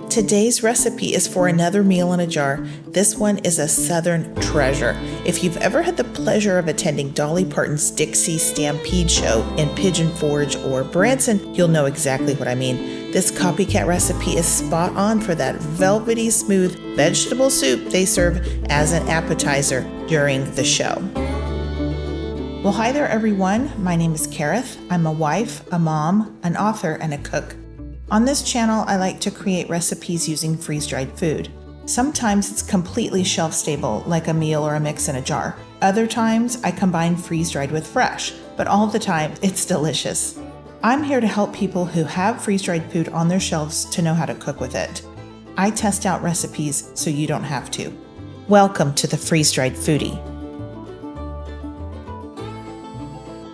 Today's recipe is for another meal in a jar. This one is a Southern treasure. If you've ever had the pleasure of attending Dolly Parton's Dixie Stampede show in Pigeon Forge or Branson, you'll know exactly what I mean. This Copycat recipe is spot on for that velvety smooth vegetable soup they serve as an appetizer during the show. Well, hi there everyone. My name is Kareth. I'm a wife, a mom, an author, and a cook. On this channel, I like to create recipes using freeze-dried food. Sometimes it's completely shelf-stable, like a meal or a mix in a jar. Other times, I combine freeze-dried with fresh, but all the time, it's delicious. I'm here to help people who have freeze-dried food on their shelves to know how to cook with it. I test out recipes so you don't have to. Welcome to the Freeze-Dried Foodie.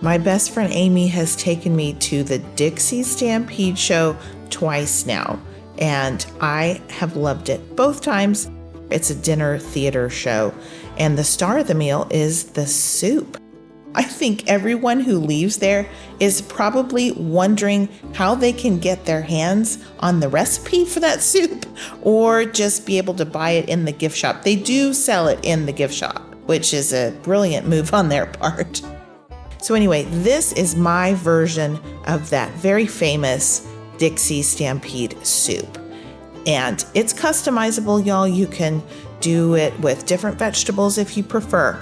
My best friend Amy has taken me to the Dixie Stampede show twice now, and I have loved it both times. It's a dinner theater show, and the star of the meal is the soup. I think everyone who leaves there is probably wondering how they can get their hands on the recipe for that soup or just be able to buy it in the gift shop. They do sell it in the gift shop, which is a brilliant move on their part. So anyway, this is my version of that very famous Dixie Stampede soup. And it's customizable, y'all. You can do it with different vegetables if you prefer.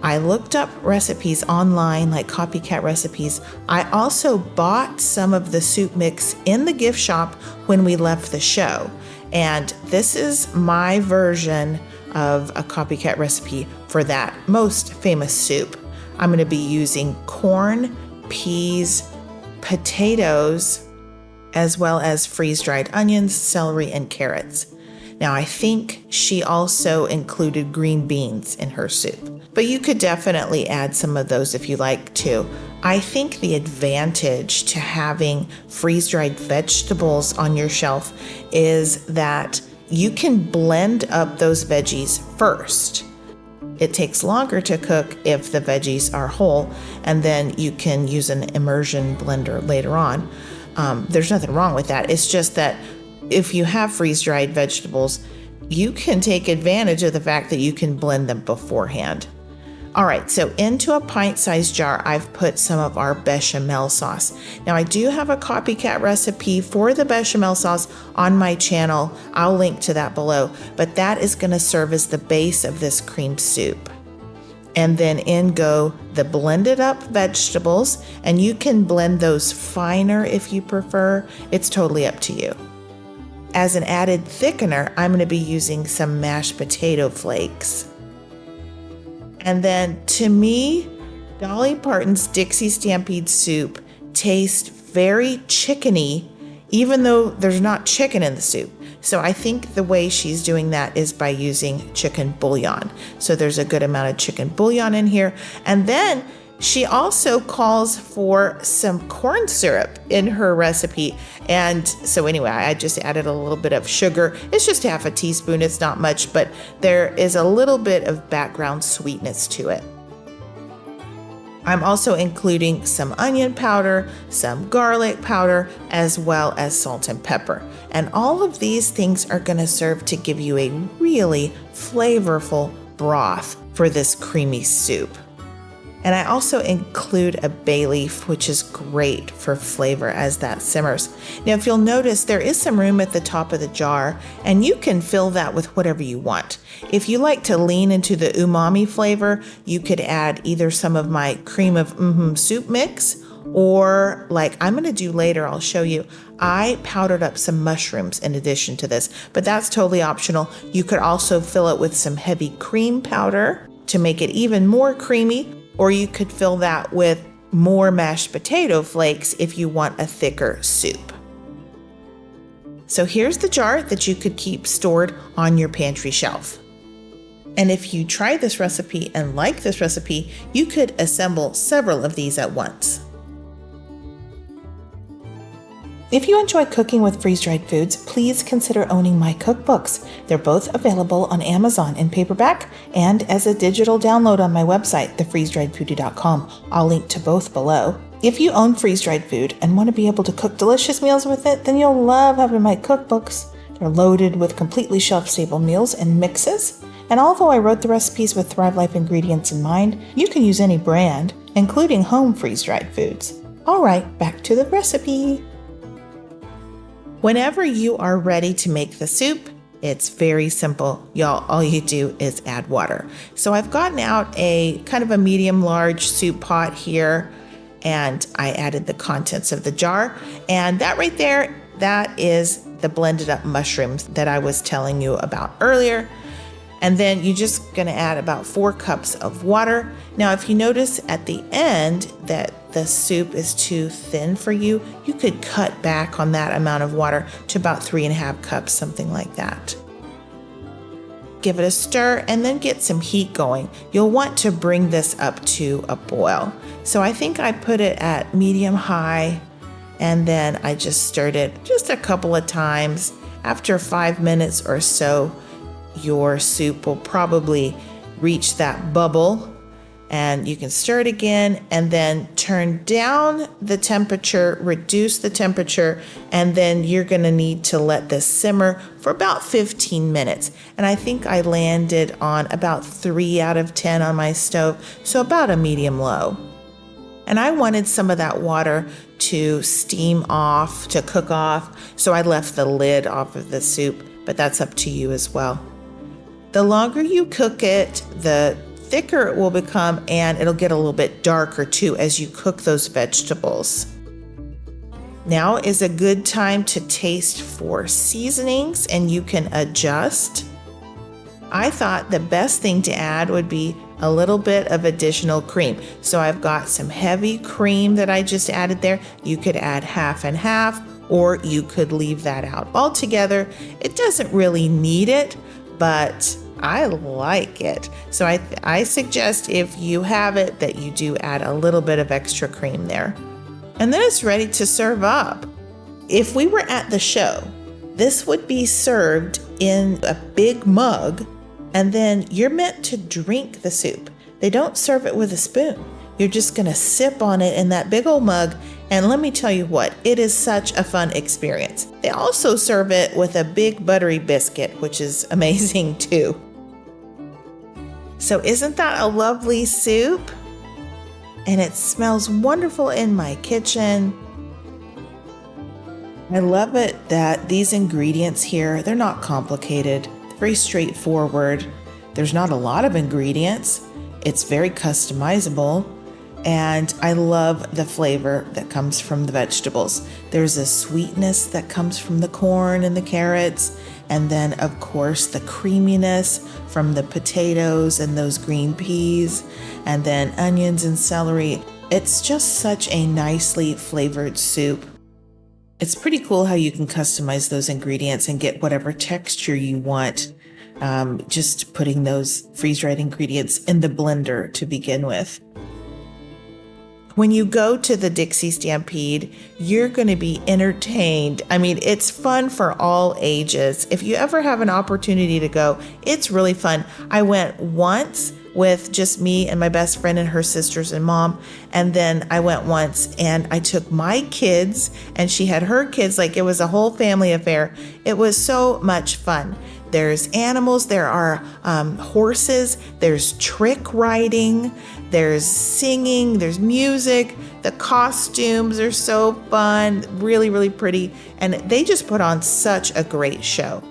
I looked up recipes online, like Copycat recipes. I also bought some of the soup mix in the gift shop when we left the show. And this is my version of a Copycat recipe for that most famous soup. I'm going to be using corn, peas, potatoes, as well as freeze-dried onions, celery, and carrots. Now, I think she also included green beans in her soup, but you could definitely add some of those if you like to. I think the advantage to having freeze-dried vegetables on your shelf is that you can blend up those veggies first. It takes longer to cook if the veggies are whole, and then you can use an immersion blender later on. There's nothing wrong with that. It's just that if you have freeze-dried vegetables, you can take advantage of the fact that you can blend them beforehand. All right, so into a pint-sized jar, I've put some of our bechamel sauce. Now, I do have a Copycat recipe for the bechamel sauce on my channel. I'll link to that below, but that is going to serve as the base of this cream soup. And then in go the blended up vegetables, and you can blend those finer if you prefer. It's totally up to you. As an added thickener, I'm going to be using some mashed potato flakes. And then, to me, Dolly Parton's Dixie Stampede soup tastes very chickeny, even though there's not chicken in the soup. So I think the way she's doing that is by using chicken bouillon. So there's a good amount of chicken bouillon in here. And then she also calls for some corn syrup in her recipe. And so anyway, I just added a little bit of sugar. It's just half a teaspoon. It's not much, but there is a little bit of background sweetness to it. I'm also including some onion powder, some garlic powder, as well as salt and pepper. And all of these things are going to serve to give you a really flavorful broth for this creamy soup. And I also include a bay leaf, which is great for flavor as that simmers. Now, if you'll notice, there is some room at the top of the jar, and you can fill that with whatever you want. If you like to lean into the umami flavor, you could add either some of my cream of soup mix, or like I'm going to do later, I'll show you, I powdered up some mushrooms in addition to this, but that's totally optional. You could also fill it with some heavy cream powder to make it even more creamy, or you could fill that with more mashed potato flakes if you want a thicker soup. So here's the jar that you could keep stored on your pantry shelf. And if you try this recipe and like this recipe, you could assemble several of these at once. If you enjoy cooking with freeze-dried foods, please consider owning my cookbooks. They're both available on Amazon in paperback and as a digital download on my website, thefreezedriedfoodie.com. I'll link to both below. If you own freeze-dried food and want to be able to cook delicious meals with it, then you'll love having my cookbooks. They're loaded with completely shelf-stable meals and mixes. And although I wrote the recipes with Thrive Life ingredients in mind, you can use any brand, including home freeze-dried foods. All right, back to the recipe. Whenever you are ready to make the soup, it's very simple. Y'all, all you do is add water. So I've gotten out a kind of a medium-large soup pot here, and I added the contents of the jar. And that right there, that is the blended up mushrooms that I was telling you about earlier. And then you're just gonna add about 4 cups of water. Now, if you notice at the end that the soup is too thin for you, you could cut back on that amount of water to about 3.5 cups, something like that. Give it a stir and then get some heat going. You'll want to bring this up to a boil. So I think I put it at medium high, and then I just stirred it just a couple of times. After 5 minutes or so, your soup will probably reach that bubble, and you can stir it again and then turn down the temperature, reduce the temperature, and then you're going to need to let this simmer for about 15 minutes. And I think I landed on about 3 out of 10 on my stove, so about a medium low. And I wanted some of that water to steam off, to cook off, so I left the lid off of the soup, but that's up to you as well. The longer you cook it, the thicker it will become, and it'll get a little bit darker too as you cook those vegetables. Now is a good time to taste for seasonings, and you can adjust. I thought the best thing to add would be a little bit of additional cream. So I've got some heavy cream that I just added there. You could add half and half, or you could leave that out altogether. It doesn't really need it, but I like it. So I suggest if you have it that you do add a little bit of extra cream there. And then it's ready to serve up. If we were at the show, this would be served in a big mug, and then you're meant to drink the soup. They don't serve it with a spoon. You're just gonna sip on it in that big old mug, and let me tell you what, it is such a fun experience. They also serve it with a big buttery biscuit, which is amazing too. So isn't that a lovely soup? And it smells wonderful in my kitchen. I love it that these ingredients here, they're not complicated, very straightforward. There's not a lot of ingredients. It's very customizable. And I love the flavor that comes from the vegetables. There's a sweetness that comes from the corn and the carrots. And then, of course, the creaminess from the potatoes and those green peas, and then onions and celery. It's just such a nicely flavored soup. It's pretty cool how you can customize those ingredients and get whatever texture you want, just putting those freeze-dried ingredients in the blender to begin with. When you go to the Dixie Stampede, you're going to be entertained. I mean, it's fun for all ages. If you ever have an opportunity to go, it's really fun. I went once with just me and my best friend and her sisters and mom. And then I went once and I took my kids and she had her kids. Like, it was a whole family affair. It was so much fun. There's animals, there are horses, there's trick riding, there's singing, there's music. The costumes are so fun, really, really pretty. And they just put on such a great show.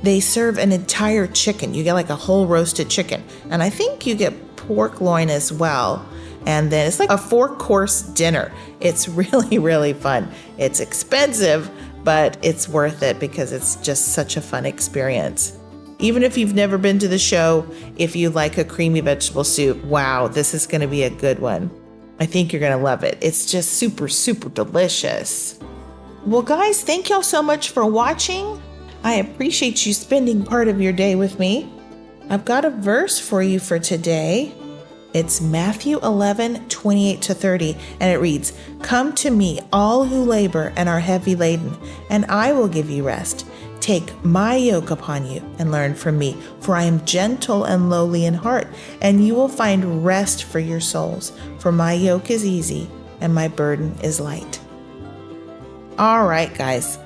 They serve an entire chicken. You get like a whole roasted chicken. And I think you get pork loin as well. And then it's like a 4-course dinner. It's really, really fun. It's expensive, but it's worth it because it's just such a fun experience. Even if you've never been to the show, if you like a creamy vegetable soup, wow, this is going to be a good one. I think you're going to love it. It's just super, super delicious. Well, guys, thank y'all so much for watching. I appreciate you spending part of your day with me. I've got a verse for you for today. It's Matthew 11:28-30, and it reads, "Come to me, all who labor and are heavy laden, and I will give you rest. Take my yoke upon you and learn from me, for I am gentle and lowly in heart, and you will find rest for your souls. For my yoke is easy and my burden is light. All right, guys.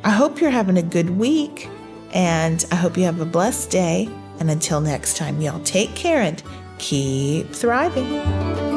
I hope you're having a good week, and I hope you have a blessed day. And until next time, y'all take care and keep thriving.